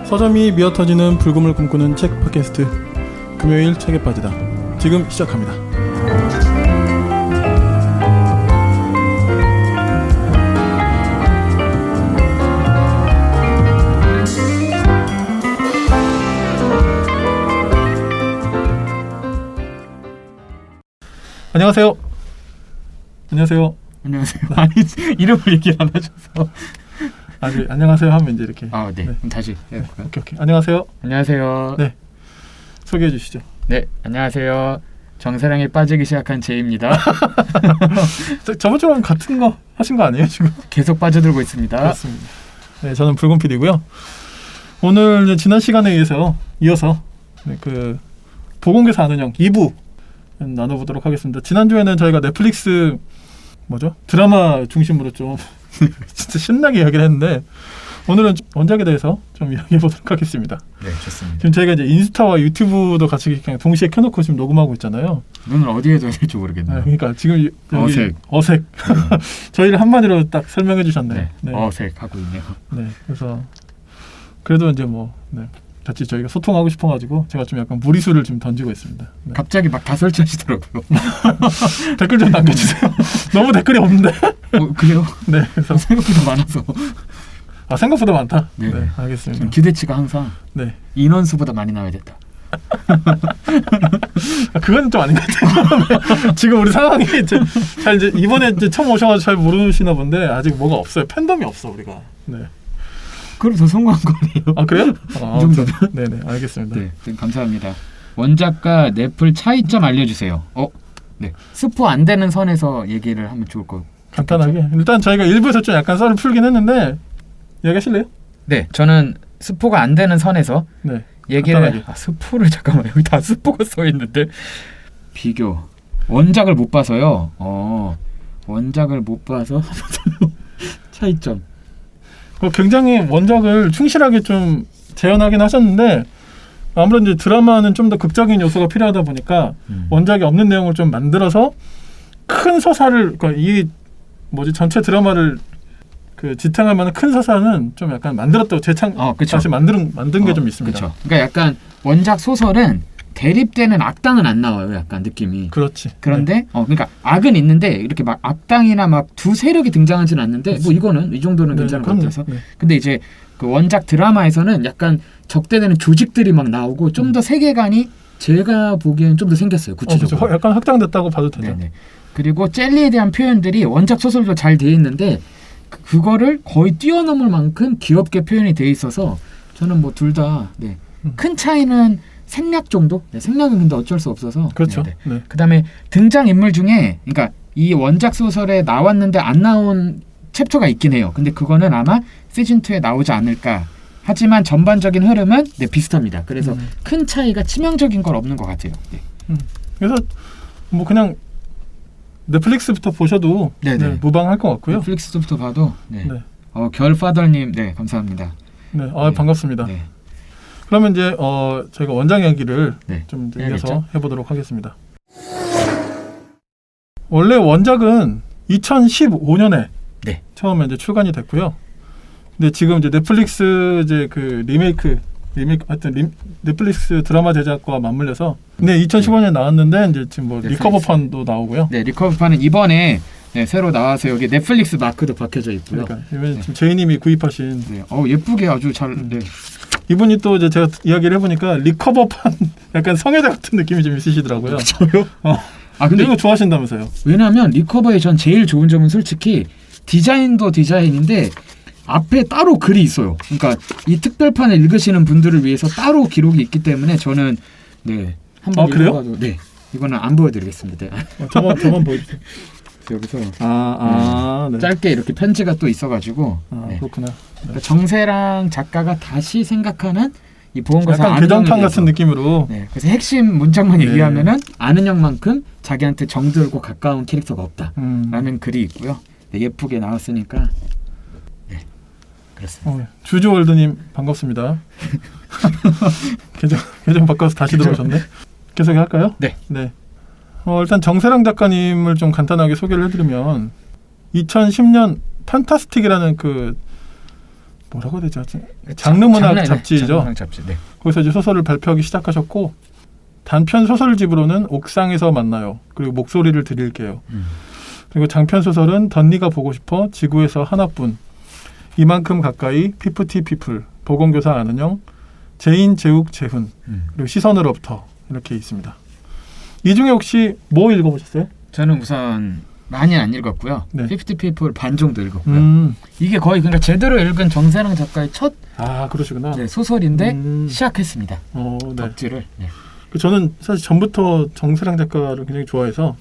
서점이 미어터지는 불금을 꿈꾸는 책 팟캐스트 금요일 책에 빠지다 지금 시작합니다. 안녕하세요. 안녕하세요. 안녕하세요. 아니 이름을 얘기 안 하셔서. 안녕하세요 하면 이제 이렇게. 네. 그럼 다시 해볼까요? 오케이. 안녕하세요. 안녕하세요. 네. 소개해 주시죠. 네, 안녕하세요. 정사랑에 빠지기 시작한 제이입니다. 저번 주랑 같은 거 하신 거 아니에요 지금? 계속 빠져들고 있습니다. 그렇습니다. 네, 저는 붉은 PD고요. 오늘 이제 지난 시간에 이어서 그 보건교사 아는 형 2부 나눠보도록 하겠습니다. 지난주에는 저희가 넷플릭스 드라마 중심으로 좀 진짜 신나게 이야기를 했는데 오늘은 원작에 대해서 좀 이야기해 보도록 하겠습니다. 네, 좋습니다. 지금 저희가 이제 인스타와 유튜브도 같이 그냥 동시에 켜놓고 지금 녹음하고 있잖아요. 눈을 어디에 둬야 될지 모르겠네요. 그러니까 지금 여기 어색. 저희를 한마디로 딱 설명해 주셨네요. 네. 어색하고 있네요. 네, 그래서 그래도 이제 같이 저희가 소통하고 싶어가지고 제가 좀 약간 무리수를 좀 던지고 있습니다. 네. 갑자기 막 다 설치하시더라고요. 댓글 좀 남겨주세요. 너무 댓글이 없는데. 그래요? 네, 그래서 생각보다 많아서. 생각보다 많다. 네, 알겠습니다. 기대치가 항상 인원수보다 많이 나와야 된다. 그건 좀 아닌 것 같아요. 지금 우리 상황이 이제 이번에 이제 처음 오셔가지고 잘 모르시나 본데 아직 뭐가 없어요. 팬덤이 없어 우리가. 네. 그럼 더 성공한 거 아니에요? 그래요? 이 정도면? 네네, 알겠습니다. 네, 감사합니다. 원작과 넷플 차이점 알려주세요. 네, 스포 안 되는 선에서 얘기를 하면 좋을 거. 간단하게. 일단 저희가 일부에서 좀 약간 썰을 풀긴 했는데 얘기하실래요? 네, 저는 스포가 안 되는 선에서 얘기를. 간단하게. 스포를 잠깐만, 여기 다 스포가 써 있는데. 비교. 원작을 못 봐서요. 원작을 못 봐서 차이점. 굉장히 원작을 충실하게 좀 재현하긴 하셨는데 아무래도 이제 드라마는 좀 더 극적인 요소가 필요하다 보니까 원작에 없는 내용을 좀 만들어서 큰 서사를 전체 드라마를 지탱할 만한 큰 서사는 좀 약간 만들었다고 다시 만든 게 좀 있습니다. 그쵸. 그러니까 약간 원작 소설은 대립되는 악당은 안 나와요. 약간 느낌이. 그렇지. 그런데 그러니까 악은 있는데 이렇게 막 악당이나 막 두 세력이 등장하지는 않는데 이거는 이 정도는 괜찮은 것 같아서. 근데 이제 그 원작 드라마에서는 약간 적대되는 조직들이 막 나오고 좀 더 세계관이 제가 보기에는 좀 더 생겼어요. 구체적으로. 약간 확장됐다고 봐도 되죠. 네네. 그리고 젤리에 대한 표현들이 원작 소설도 잘 돼 있는데 그거를 거의 뛰어넘을 만큼 귀엽게 표현이 돼 있어서 저는 둘 다 큰 차이는 생략 정도? 생략은 근데 어쩔 수 없어서. 그렇죠. 네. 그다음에 등장 인물 중에 그러니까 이 원작 소설에 나왔는데 안 나온 챕터가 있긴 해요. 근데 그거는 아마 시즌 2에 나오지 않을까. 하지만 전반적인 흐름은 비슷합니다. 그래서 큰 차이가 치명적인 건 없는 것 같아요. 그래서 그냥 넷플릭스부터 보셔도 무방할 것 같고요. 넷플릭스부터 봐도. 결파더님 감사합니다. 반갑습니다. 네. 그러면 이제 저희가 원작 이야기를 좀 이어서 해야겠죠? 해보도록 하겠습니다. 원래 원작은 2015년에 처음에 이제 출간이 됐고요. 근데 지금 이제 넷플릭스 리메이크 하여튼 넷플릭스 드라마 제작과 맞물려서 근데 2015년에 나왔는데 이제 지금 리커버판도 나오고요. 네, 리커버판은 이번에 새로 나와서 여기 넷플릭스 마크도 박혀져 있고요. 그러니까 이번에 지금 제이님이 구입하신. 예쁘게 아주 잘. 이분이 또 이제 제가 이야기를 해보니까 리커버판 약간 성애자 같은 느낌이 좀 있으시더라고요. 저요? 근데 이거 좋아하신다면서요? 왜냐하면 리커버의 전 제일 좋은 점은 솔직히 디자인도 디자인인데 앞에 따로 글이 있어요. 그러니까 이 특별판을 읽으시는 분들을 위해서 따로 기록이 있기 때문에 저는 한번 그래요? 이거는 안 보여드리겠습니다. 저만 보여주세요. 여기서 네. 짧게 이렇게 편지가 또 있어가지고. 그렇구나. 그러니까 정세랑 작가가 다시 생각하는 이 보험거사 약간 개정판 같은 느낌으로. 그래서 핵심 문장만 얘기하면은 아는 형만큼 자기한테 정들고 가까운 캐릭터가 없다라는 글이 있고요. 예쁘게 나왔으니까. 그렇습니다. 주주월드님 반갑습니다. 계정 바꿔서 다시 들어오셨네. 계속할까요? 네. 일단 정세랑 작가님을 좀 간단하게 소개를 해드리면 2010년 판타스틱이라는 뭐라고 해야 되지? 장르문학 잡지죠. 장르문학 잡지. 네. 거기서 이제 소설을 발표하기 시작하셨고 단편 소설집으로는 옥상에서 만나요. 그리고 목소리를 드릴게요. 그리고 장편 소설은 던니가 보고 싶어 지구에서 하나뿐, 이만큼 가까이, 피프티 피플, 보건교사 아는 형, 제인 제욱 재훈, 그리고 시선으로부터 이렇게 있습니다. 이 중에 혹시 뭐 읽어보셨어요? 저는 우선 많이 안 읽었고요. 네. 50 People 반 정도 읽었고요. 이게 거의 그러니까 제대로 읽은 정세랑 작가의 첫 그러시구나. 네, 소설인데 시작했습니다. 네. 덕질을. 네. 저는 사실 전부터 정세랑 작가를 굉장히 좋아해서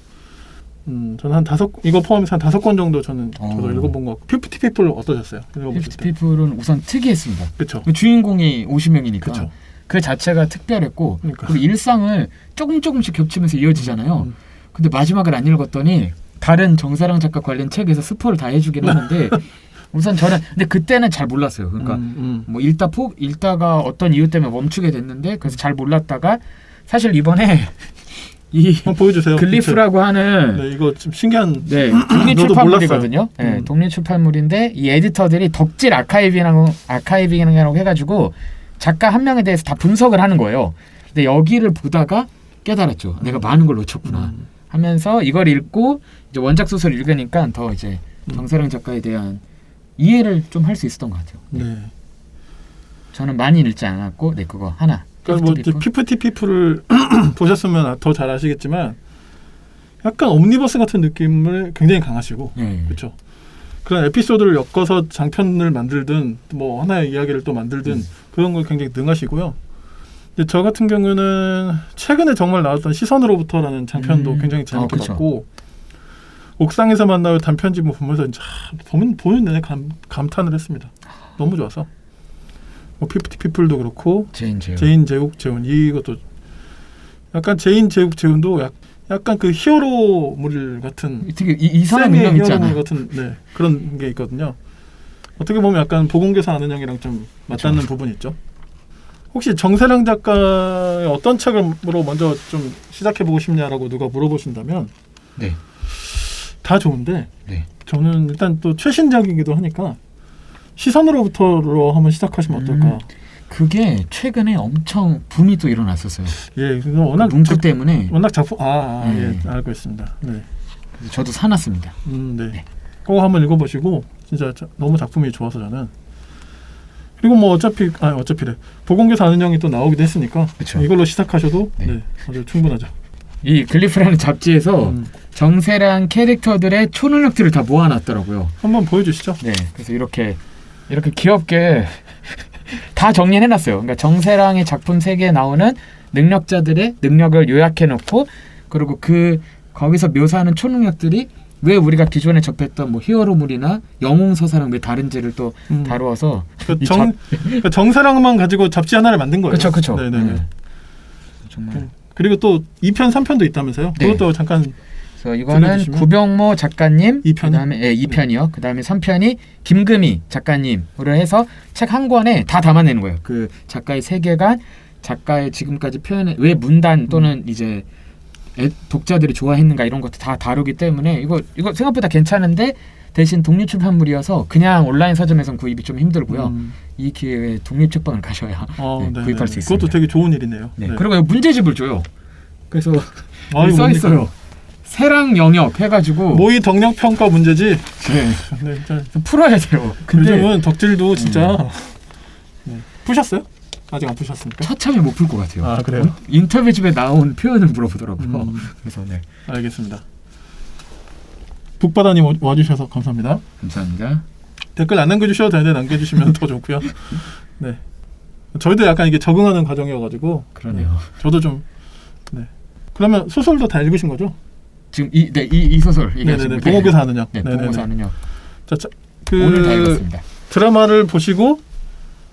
저는 이거 포함해서 한 5권 정도 저도 읽어본 것 같고 50 People 어떠셨어요? 50 People은 우선 특이했습니다. 그렇죠. 주인공이 50명이니까 그쵸. 그 자체가 특별했고 그러니까. 그리고 일상을 조금씩 겹치면서 이어지잖아요. 근데 마지막을 안 읽었더니 다른 정사랑 작가 관련 책에서 스포를 다 해주긴 하는데 우선 저는 근데 그때는 잘 몰랐어요. 그러니까 뭐 읽다가 어떤 이유 때문에 멈추게 됐는데 그래서 잘 몰랐다가 사실 이번에 이 보여주세요. 글리프라고 하는 네, 이거 좀 신기한 독립 출판물이거든요. 네, 독립 출판물인데 이 에디터들이 덕질 아카이빙이라고 해가지고 작가 한 명에 대해서 다 분석을 하는 거예요. 근데 여기를 보다가 깨달았죠. 내가 많은 걸 놓쳤구나. 하면서 이걸 읽고 이제 원작 소설 읽으니까 더 이제 정세랑 작가에 대한 이해를 좀 할 수 있었던 것 같아요. 네. 저는 많이 읽지 않았고, 그거 하나. 그러니까 뭐 피프티 피플을 보셨으면 더 잘 아시겠지만 약간 옴니버스 같은 느낌을 굉장히 강하시고, 그렇죠. 그런 에피소드를 엮어서 장편을 만들든 뭐 하나의 이야기를 또 만들든 그런 걸 굉장히 능하시고요. 근데 저 같은 경우는 최근에 정말 나왔던 시선으로부터라는 장편도 굉장히 재밌게 봤고 옥상에서 만나요 단편집을 보면서 보는 내내 감탄을 했습니다. 너무 좋아서 뭐 피프티 피플도 그렇고 제인 제욱 재훈 이것도 약간 제인 제욱 재훈도 약간 그 히어로물 같은 되게 이상한 능력 있잖아요. 같은 그런 게 있거든요. 어떻게 보면 약간 보건교사 아는 형이랑 좀 맞닿는 부분이 있죠. 혹시 정세랑 작가의 어떤 책으로 먼저 좀 시작해보고 싶냐라고 누가 물어보신다면 다 좋은데 저는 일단 또 최신작이기도 하니까 시선으로부터로 한번 시작하시면 어떨까. 그게 최근에 엄청 붐이 또 일어났었어요. 예, 워낙 문구 때문에 워낙 작품 예, 알고 있습니다. 네. 그래서 저도 사놨습니다. 네. 꼭 한번 읽어보시고 진짜 너무 작품이 좋아서 저는. 그리고 뭐 어차피래 보건교사 아는 형이 또 나오기도 했으니까 그쵸. 이걸로 시작하셔도 아주 충분하죠. 이 글리프라는 잡지에서 정세랑 캐릭터들의 초능력들을 다 모아놨더라고요. 한번 보여주시죠. 네, 그래서 이렇게 귀엽게 다 정리해놨어요. 그러니까 정세랑의 작품 세계에 나오는 능력자들의 능력을 요약해놓고 그리고 거기서 묘사하는 초능력들이 왜 우리가 기존에 접했던 뭐 히어로물이나 영웅서사랑 왜 다른지를 또 다루어서 정사랑만 가지고 잡지 하나를 만든 거예요. 그렇죠. 네네네. 정말. 그리고 또 2편, 3편도 있다면서요? 그것도 잠깐. 그래서 이거는 들려주시면. 구병모 작가님, 2편? 그다음에 2편이요. 그다음에 3편이 김금희 작가님으로 해서 책 한 권에 다 담아내는 거예요. 그 작가의 세계관, 작가의 지금까지 표현해 왜 문단 또는 이제 독자들이 좋아했는가 이런 것도 다 다루기 때문에 이거 생각보다 괜찮은데 대신 독립출판물이어서 그냥 온라인 서점에서는 구입이 좀 힘들고요. 이 기회에 독립책방을 가셔야 구입할 수 있습니다. 그것도 되게 좋은 일이네요. 네. 그리고 문제집을 줘요. 그래서 써 있어요. 세랑 영역 해가지고 모의 덕력 평가 문제집. 좀 풀어야 돼요. 근데 요즘은 덕질도 진짜 푸셨어요? 아직 안 푸셨습니까? 처참히 못 풀 것 같아요. 그래요? 인터뷰집에 나온 표현을 물어보더라고요. 그래서 알겠습니다. 북바다님 와주셔서 감사합니다. 감사합니다. 댓글 안 남겨주셔도 되는데 남겨주시면 더 좋고요. 네, 저희도 약간 이게 적응하는 과정이어가지고 그러네요. 저도 좀 그러면 소설도 다 읽으신 거죠? 지금 이 소설 네네네. 보건교사 아는 형. 보건교사 아는 형. 오늘 다 읽었습니다. 드라마를 보시고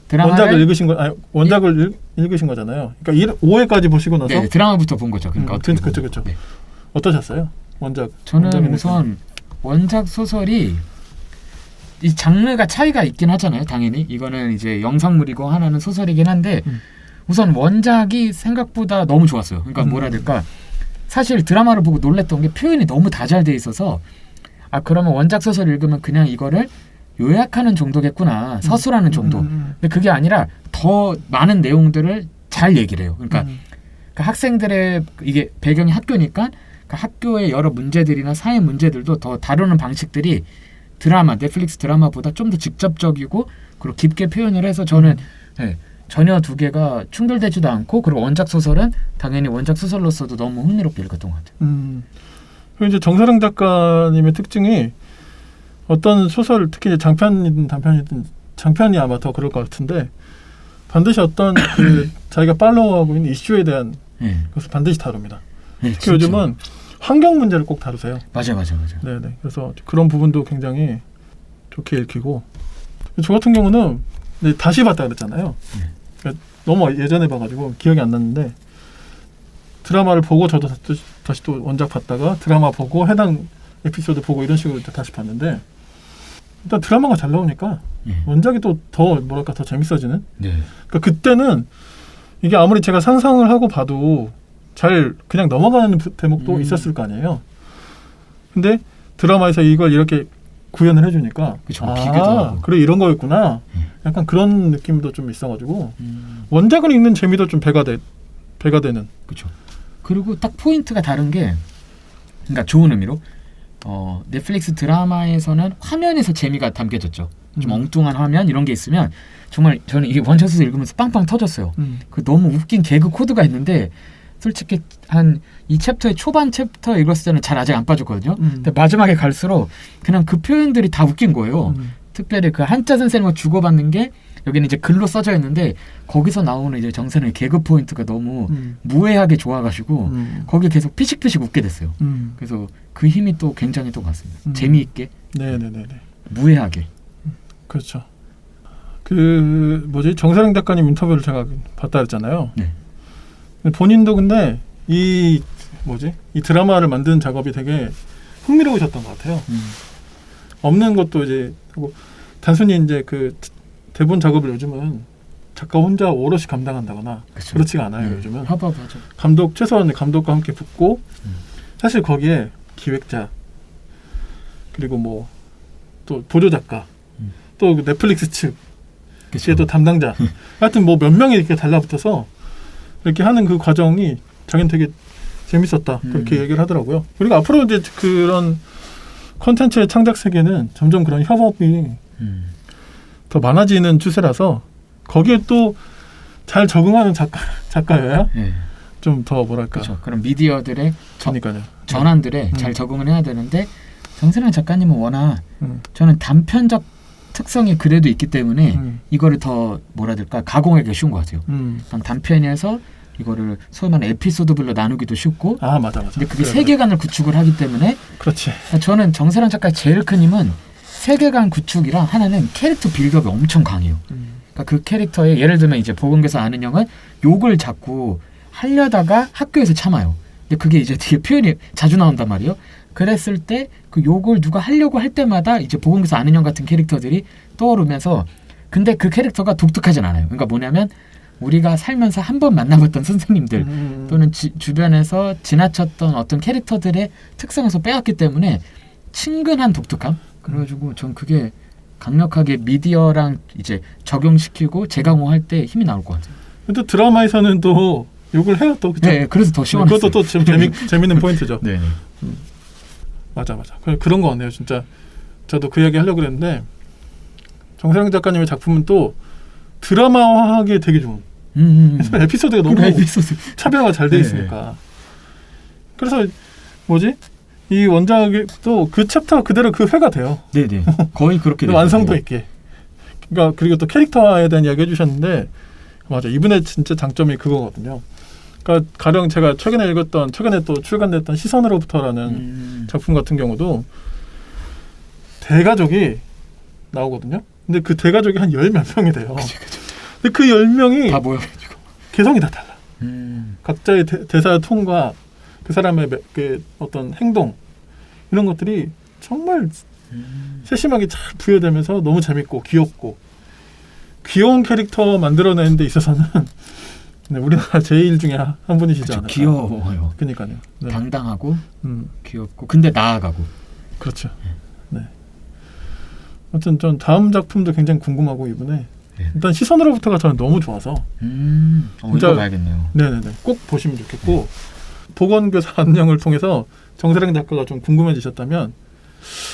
원작을 읽으신 거 원작을 읽으신 거잖아요. 그러니까 5회까지 보시고 나서 드라마부터 본 거죠. 그러니까 그렇죠. 어떠셨어요? 원작. 저는 우선 원작 소설이 이 장르가 차이가 있긴 하잖아요. 당연히 이거는 이제 영상물이고 하나는 소설이긴 한데 우선 원작이 생각보다 너무 좋았어요. 그러니까 뭐라 해야 될까? 사실 드라마를 보고 놀랬던 게 표현이 너무 다 잘 돼 있어서 그러면 원작 소설 읽으면 그냥 이거를 요약하는 정도겠구나. 서술하는 정도. 근데 그게 아니라 더 많은 내용들을 잘 얘기를 해요. 그러니까 그 학생들의 이게 배경이 학교니까 그 학교의 여러 문제들이나 사회 문제들도 더 다루는 방식들이 드라마, 넷플릭스 드라마보다 좀 더 직접적이고 그리고 깊게 표현을 해서 저는 전혀 두 개가 충돌되지도 않고 그리고 원작 소설은 당연히 원작 소설로서도 너무 흥미롭게 읽었던 것 같아요. 그리고 이제 정사랑 작가님의 특징이 어떤 소설, 특히 이제 장편이든 단편이든 장편이 아마 더 그럴 것 같은데 반드시 어떤 그 자기가 팔로우하고 있는 이슈에 대한 것을 반드시 다룹니다. 특히 요즘은 환경 문제를 꼭 다루세요. 맞아. 네네. 그래서 그런 부분도 굉장히 좋게 읽히고 저 같은 경우는 다시 봤다 그랬잖아요. 그러니까 너무 예전에 봐가지고 기억이 안 났는데 드라마를 보고 저도 다시 또 원작 봤다가 드라마 보고 해당 에피소드 보고 이런 식으로 다시 봤는데 일단 드라마가 잘 나오니까 원작이 또 더 뭐랄까 더 재밌어지는. 그러니까 그때는 이게 아무리 제가 상상을 하고 봐도 잘 그냥 넘어가는 대목도 있었을 거 아니에요. 근데 드라마에서 이걸 이렇게 구현을 해주니까 그래 이런 거였구나. 약간 그런 느낌도 좀 있어가지고 원작을 읽는 재미도 좀 배가 되는. 그렇죠. 그리고 딱 포인트가 다른 게, 그러니까 좋은 의미로 넷플릭스 드라마에서는 화면에서 재미가 담겨졌죠. 좀 엉뚱한 화면 이런 게 있으면 정말 저는 이게 원샷 소설 읽으면서 빵빵 터졌어요. 그 너무 웃긴 개그 코드가 있는데 솔직히 한 이 챕터의 초반 챕터 읽었을 때는 잘 아직 안 빠졌거든요. 근데 마지막에 갈수록 그냥 그 표현들이 다 웃긴 거예요. 특별히 그 한자 선생님과 주고받는 게 여기는 이제 글로 써져 있는데 거기서 나오는 이제 정선의 개그 포인트가 너무 무해하게 좋아가지고 거기 계속 피식피식 웃게 됐어요. 그래서 그 힘이 또 굉장히 또 같습니다. 재미있게, 네네네, 무해하게. 그렇죠. 그 뭐지 정사랑 작가님 인터뷰를 제가 봤다 했잖아요. 네. 본인도 근데 이 드라마를 만드는 작업이 되게 흥미로우셨던 것 같아요. 없는 것도 이제 하고 단순히 이제 그 대본 작업을 요즘은 작가 혼자 오롯이 감당한다거나 그쵸. 그렇지가 않아요. 요즘은 협업하죠. 감독 최소한 감독과 함께 붙고 사실 거기에 기획자 그리고 뭐 또 보조 작가 또 넷플릭스 측 뒤에 또 담당자 하여튼 뭐 몇 명이 이렇게 달라붙어서 이렇게 하는 그 과정이 자기는 되게 재밌었다 그렇게 얘기를 하더라고요. 그리고 앞으로 이제 그런 콘텐츠의 창작 세계는 점점 그런 협업이 더 많아지는 추세라서 거기에 또 잘 적응하는 작가여야 좀 더 뭐랄까 그렇죠. 그런 미디어들의 그러니까요. 전환들에 잘 적응을 해야 되는데 정세랑 작가님은 워낙 저는 단편적 특성이 그래도 있기 때문에 이거를 더 뭐라 될까 가공하기가 쉬운 것 같아요. 단편에서 이거를 소위 말하는 에피소드별로 나누기도 쉽고 맞아. 근데 그게 세계관을 구축을 하기 때문에 그렇지. 저는 정세랑 작가의 제일 큰 힘은 세계관 구축이랑 하나는 캐릭터 빌드업이 엄청 강해요. 그러니까 그 캐릭터에 예를 들면 이제 보건교사 아는 형은 욕을 자꾸 하려다가 학교에서 참아요. 근데 그게 이제 되게 표현이 자주 나온단 말이에요. 그랬을 때 그 욕을 누가 하려고 할 때마다 이제 보건교사 아는 형 같은 캐릭터들이 떠오르면서 근데 그 캐릭터가 독특하진 않아요. 그러니까 뭐냐면 우리가 살면서 한 번 만나봤던 선생님들 또는 주변에서 지나쳤던 어떤 캐릭터들의 특성에서 빼왔기 때문에 친근한 독특함. 그래가지고 전 그게 강력하게 미디어랑 이제 적용시키고 재강호할 때 힘이 나올 것 같아요. 또 드라마에서는 또 욕을 해요 또 그죠? 네, 그래서 더 시원했어요. 그것도 또 재밌는 포인트죠. 네. 맞아. 그런 거 같네요. 진짜 저도 그 얘기 하려고 그랬는데 정세랑 작가님의 작품은 또 드라마화하기에 되게 좋은. 에피소드가 너무 차별화가 잘 돼 있으니까. 그래서 이 원작이 또 그 챕터 그대로 그 회가 돼요. 네네. 거의 그렇게 완성도 있게. 그러니까 그리고 또 캐릭터화에 대한 이야기 해주셨는데 맞아. 이분의 진짜 장점이 그거거든요. 그러니까 가령 제가 최근에 또 출간됐던 시선으로부터라는 작품 같은 경우도 대가족이 나오거든요. 근데 그 대가족이 한 10몇 명이 돼요. 그치. 근데 그 10명이 다 모여가지고 개성이 다 달라. 각자의 대사 톤과 그 사람의 그 어떤 행동 이런 것들이 정말 세심하게 잘 부여되면서 너무 재밌고 귀엽고 귀여운 캐릭터 만들어내는 데 있어서는 네, 우리나라 제일 중에 한 분이시지 않을까. 귀여워요. 그러니까요. 네. 당당하고 귀엽고 근데 나아가고. 그렇죠. 네. 아무튼 전 다음 작품도 굉장히 궁금하고 이번에 네. 일단 시선으로부터가 저는 너무 좋아서 진짜 읽어봐야겠네요. 네네네 꼭 보시면 좋겠고 보건교사 안녕을 통해서 정세랑 작가가 좀 궁금해지셨다면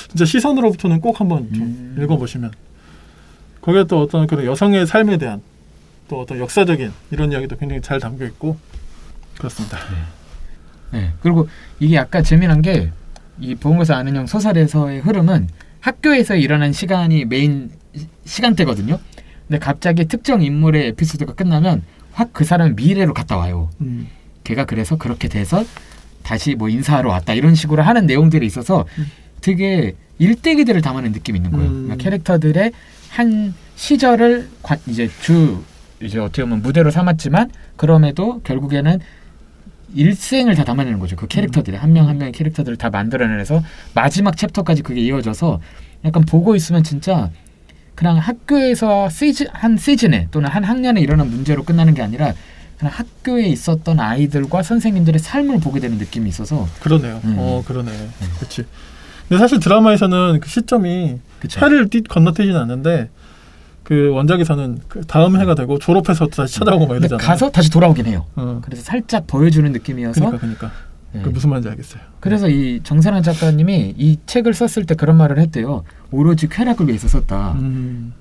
진짜 시선으로부터는 꼭 한번 좀 읽어보시면 거기에 또 어떤 그런 여성의 삶에 대한 또 어떤 역사적인 이런 이야기도 굉장히 잘 담겨 있고 그렇습니다. 네. 그리고 이게 약간 재미난 게 이 보건교사 아는 형 소설에서의 흐름은 학교에서 일어난 시간이 메인 시간대거든요. 근데 갑자기 특정 인물의 에피소드가 끝나면 확 그 사람이 미래로 갔다 와요. 걔가 그래서 그렇게 돼서 다시 뭐 인사하러 왔다 이런 식으로 하는 내용들이 있어서 되게 일대기들을 담아낸 느낌이 있는 거예요. 그러니까 캐릭터들의 한 시절을 이제 어떻게 보면 무대로 삼았지만 그럼에도 결국에는 일생을 다 담아내는 거죠. 그 캐릭터들이 한 명 한 명의 캐릭터들을 다 만들어내서 마지막 챕터까지 그게 이어져서 약간 보고 있으면 진짜 그냥 학교에서 한 시즌에 또는 한 학년에 일어난 문제로 끝나는 게 아니라 그냥 학교에 있었던 아이들과 선생님들의 삶을 보게 되는 느낌이 있어서 그러네요. 그러네. 그렇지. 근데 사실 드라마에서는 그 시점이 그쵸. 해를 건너뛰지는 않는데 그 원작에서는 그 다음 해가 되고 졸업해서 다시 찾아오고 막 이러잖아요. 가서 다시 돌아오긴 해요. 그래서 살짝 보여주는 느낌이어서 그러니까. 그 무슨 말인지 알겠어요. 그래서 이 정세란 작가님이 이 책을 썼을 때 그런 말을 했대요. 오로지 쾌락을 위해서 썼다.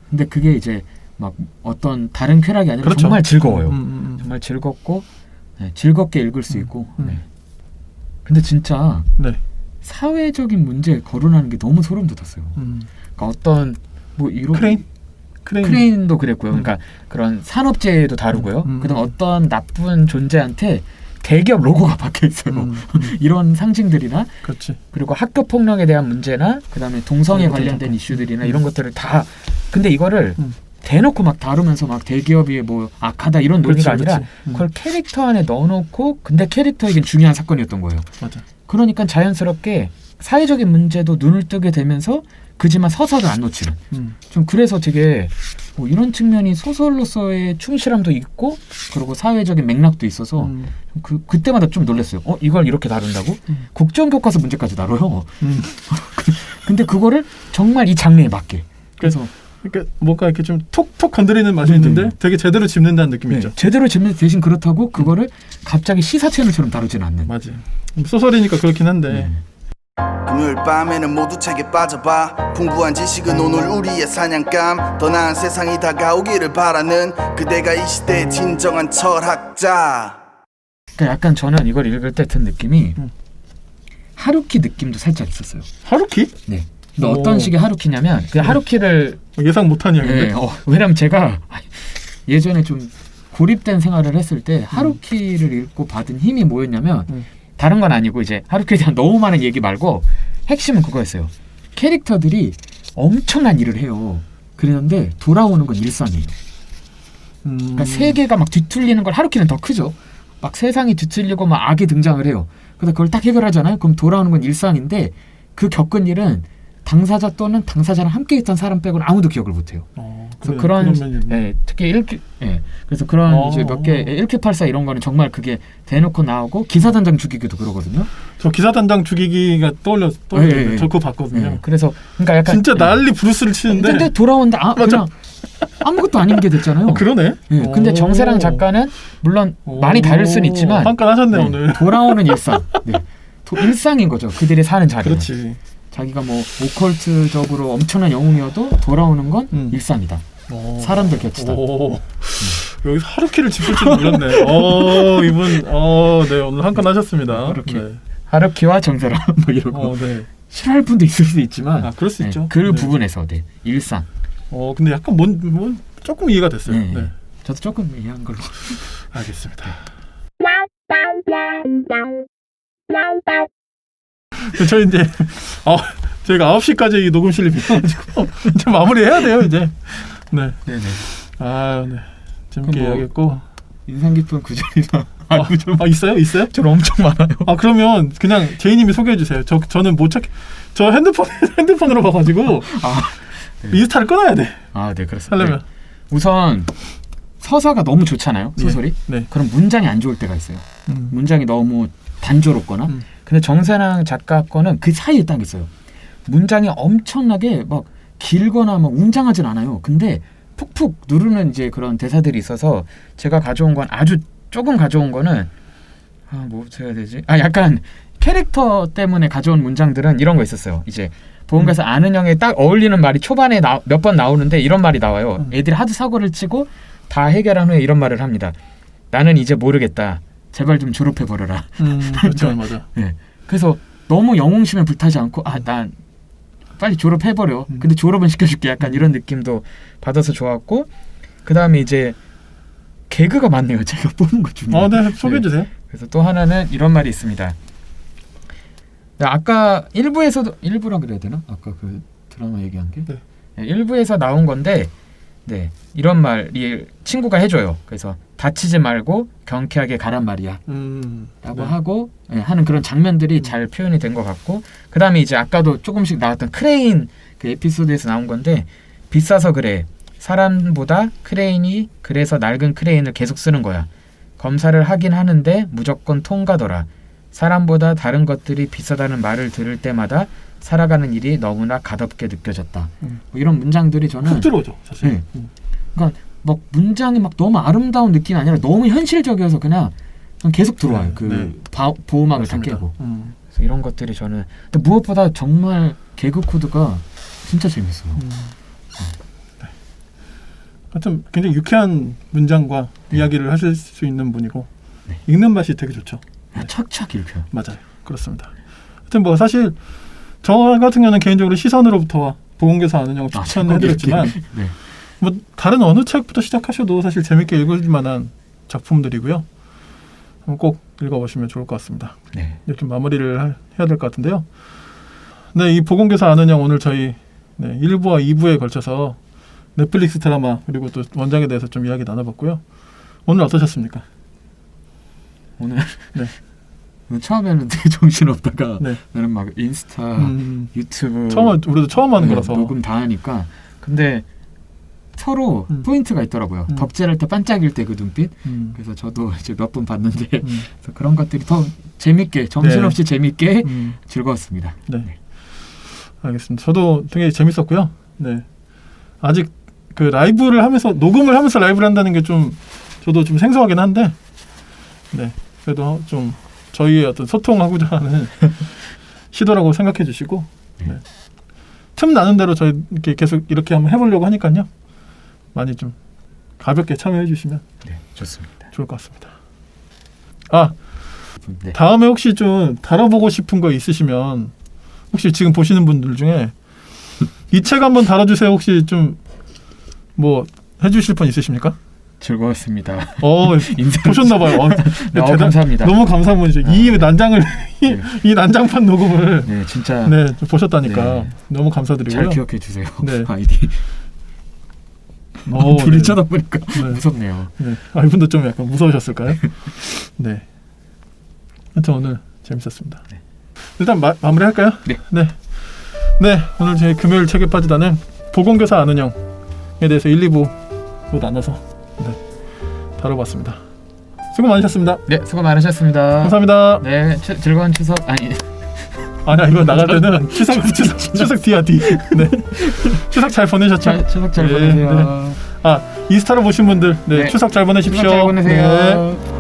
근데 그게 이제 막 어떤 다른 쾌락이 아니라 그렇죠. 정말 즐거워요. 정말 즐겁고 즐겁게 읽을 수 있고. 근데 진짜 사회적인 문제에 거론하는 게 너무 소름 돋았어요. 그러니까 어떤 뭐 이런 크레인도 그랬고요. 그러니까 그런 산업재해도 다루고요. 그다음 어떤 나쁜 존재한테 대기업 로고가 박혀 있어요. 이런 상징들이나 그렇지. 그리고 학교 폭력에 대한 문제나 그다음에 동성애 관련된 이슈들이나 이런 것들을 다 근데 이거를 대놓고 막 다루면서 막 대기업이 뭐 악하다 이런 논의가 아니라 그걸 캐릭터 안에 넣어놓고 근데 캐릭터에겐 중요한 사건이었던 거예요. 맞아. 그러니까 자연스럽게 사회적인 문제도 눈을 뜨게 되면서 그지만 서사를 안 놓치는 좀 그래서 되게 뭐 이런 측면이 소설로서의 충실함도 있고 그리고 사회적인 맥락도 있어서 그때마다 좀 놀랐어요. 이걸 이렇게 다룬다고? 국정교과서 문제까지 다뤄요. 근데 그거를 정말 이 장르에 맞게 그래서 그러니까 뭔가 이렇게 좀 톡톡 건드리는 맛이 있는데 되게 제대로 짚는다는 느낌이 있죠. 제대로 짚는 대신 그렇다고 그거를 갑자기 시사 채널처럼 다루지는 않는. 맞아요. 소설이니까 그렇긴 한데. 금요일 밤에는 모두 책에 빠져봐. 풍부한 지식은 오늘 우리의 사냥감. 더 나은 세상이 다가오기를 바라는 그대가 이 시대의 진정한 철학자. 그러니까 약간 저는 이걸 읽을 때 든 느낌이 하루키 느낌도 살짝 있었어요. 하루키? 네. 근데 어떤 식의 하루키냐면 그 하루키를 예상 못한 이야기인데. 왜냐면 제가 예전에 좀 고립된 생활을 했을 때 하루키를 읽고 받은 힘이 뭐였냐면 다른 건 아니고 이제 하루키에 대한 너무 많은 얘기 말고 핵심은 그거였어요. 캐릭터들이 엄청난 일을 해요. 그랬는데 돌아오는 건 일상이에요. 그러니까 세계가 막 뒤틀리는 걸 하루키는 더 크죠. 막 세상이 뒤틀리고 막 악이 등장을 해요. 그래서 그걸 딱 해결하잖아요. 그럼 돌아오는 건 일상인데 그 겪은 일은 당사자 또는 당사자랑 함께 있던 사람 빼고는 아무도 기억을 못해요. 그래서 그런 특히 그래서 그런 이제 몇 개 1Q84 이런 거는 정말 그게 대놓고 나오고 기사단장 죽이기도 그러거든요. 저 기사단장 죽이기가 떠올려. 저 그거 봤거든요. 그래서 그러니까 약간 진짜 난리 브루스를 치는데 근데 돌아온다 그냥 아무것도 아닌 게 됐잖아요. 그러네. 근데 정세랑 작가는 물론 많이 다를 수는 있지만 한 건 하셨네 오늘. 돌아오는 일상. 일상인 거죠. 그들이 사는 자리. 그렇지. 자기가 뭐 오컬트적으로 엄청난 영웅이어도 돌아오는 건 일상이다. 사람들 곁이다. 여기서 하루키를 짚을 줄 몰랐네. 이분 네 오늘 한 건 하셨습니다. 하루키와 정세랑 뭐 이러고 싫어할 분도 있을 수 있지만 그럴 수 있죠. 그 부분에서 일상. 근데 약간 뭔 조금 이해가 됐어요. 네. 저도 조금 이해한 걸로. 알겠습니다. 저희 이제 저희가 9시까지 녹음실이 비어가지고 이제 마무리해야 돼요 이제. 네. 재밌게 이야기했고 인상 깊은 구절이나 있어요? 저 엄청 많아요. 그러면 그냥 제이님이 소개해 주세요. 저는 못 찾. 저 핸드폰으로 봐가지고 인스타를 끊어야 돼. 네 그렇습니다. 하려면 우선 서사가 너무 좋잖아요. 소설이. 그럼 문장이 안 좋을 때가 있어요. 문장이 너무 단조롭거나. 근데 정세랑 작가 거는 그 사이에 딱 있어요. 문장이 엄청나게 막 길거나 막 웅장하진 않아요. 근데 푹푹 누르는 이제 그런 대사들이 있어서 제가 가져온 건 아주 조금 가져온 거는 뭐부터 해야 되지? 약간 캐릭터 때문에 가져온 문장들은 이런 거 있었어요. 이제 보험가서 아는 형에 딱 어울리는 말이 초반에 몇 번 나오는데 이런 말이 나와요. 애들이 하도 사고를 치고 다 해결한 후에 이런 말을 합니다. 나는 이제 모르겠다. 제발 좀 졸업해버려라. 그렇죠. 맞아. 네. 그래서 너무 영웅심에 불타지 않고 난 빨리 졸업해버려. 근데 졸업은 시켜줄게. 약간 이런 느낌도 받아서 좋았고, 그 다음에 이제 개그가 많네요. 제가 뽑은 것 중에. 네. 소개해주세요. 그래서 또 하나는 이런 말이 있습니다. 아까 1부라 그래야 되나? 아까 그 드라마 얘기한 게? 네. 1부에서 나온 건데, 네, 이런 말이 친구가 해줘요. 그래서 다치지 말고 경쾌하게 가란 말이야 라고 하고 하는 그런 장면들이 잘 표현이 된 것 같고, 그 다음에 이제 아까도 조금씩 나왔던 크레인 그 에피소드에서 나온 건데, 비싸서 그래. 사람보다 크레인이 그래서 낡은 크레인을 계속 쓰는 거야. 검사를 하긴 하는데 무조건 통과더라. 사람보다 다른 것들이 비싸다는 말을 들을 때마다 살아가는 일이 너무나 가볍게 느껴졌다. 뭐 이런 문장들이 저는 푹 들어오죠, 사실. 네. 그러니까 막 문장이 막 너무 아름다운 느낌이 아니라 너무 현실적이어서 그냥 계속 들어와요. 보호막을 다 깨고. 그래서 이런 것들이 저는 근데 무엇보다 정말 개그 코드가 진짜 재밌어요. 하여튼 굉장히 유쾌한 문장과 이야기를 하실 수 있는 분이고 읽는 맛이 되게 좋죠. 착착 읽혀요. 맞아요. 그렇습니다. 하여튼 뭐 사실 저 같은 경우는 개인적으로 시선으로부터와 보건교사 아는 영을 추천해드렸지만 뭐 다른 어느 책부터 시작하셔도 사실 재밌게 읽을 만한 작품들이고요. 꼭 읽어보시면 좋을 것 같습니다. 이렇게 마무리를 해야 될 것 같은데요. 네, 이 보건교사 아는 영 오늘 저희 1부와 2부에 걸쳐서 넷플릭스 드라마 그리고 또 원작에 대해서 좀 이야기 나눠봤고요. 오늘 어떠셨습니까? 오늘 처음에는 되게 정신없다가 나는 막 인스타, 유튜브 우리도 처음 하는 거라서 녹음 다 하니까. 근데 서로 포인트가 있더라고요. 덕질할 때 반짝일 때 그 눈빛. 그래서 저도 이제 몇 번 봤는데 그래서 그런 것들이 더 재밌게 정신없이 재밌게 즐거웠습니다. 알겠습니다. 저도 되게 재밌었고요. 아직 그 라이브를 하면서 녹음을 하면서 라이브를 한다는 게 좀 저도 좀 생소하긴 한데 그래도 좀 저희의 어떤 소통하고자 하는 시도라고 생각해 주시고 틈 나는 대로 저희 이렇게 계속 이렇게 한번 해보려고 하니까요. 많이 좀 가볍게 참여해 주시면 좋습니다. 좋을 것 같습니다. 다음에 혹시 좀 다뤄보고 싶은 거 있으시면 혹시 지금 보시는 분들 중에 이 책 한번 다뤄주세요. 혹시 좀 뭐 해주실 분 있으십니까? 즐거웠습니다. 보셨나봐요. 감사합니다. 너무 감사한 분이죠. 이 난장을 이 난장판 녹음을 진짜 보셨다니까 너무 감사드리고요. 잘 기억해 주세요. 아이디. 둘이 쳐다보니까 무섭네요. 이분도 좀 약간 무서우셨을까요? 하여튼 오늘 재밌었습니다. 일단 마무리할까요? 오늘 저희 금요일 책에 빠지다는 보건교사 아는 영에 대해서 1, 2부로 나눠서 다뤄봤습니다. 수고 많으셨습니다. 수고 많으셨습니다. 감사합니다. 즐거운 추석 아니야, 이거 나갈 때는 추석 뒤야 뒤. 추석 잘 보내셨죠? 추석 잘 보내세요. 인스타로 보신 분들 추석 잘 보내십시오. 추석 잘 보내세요.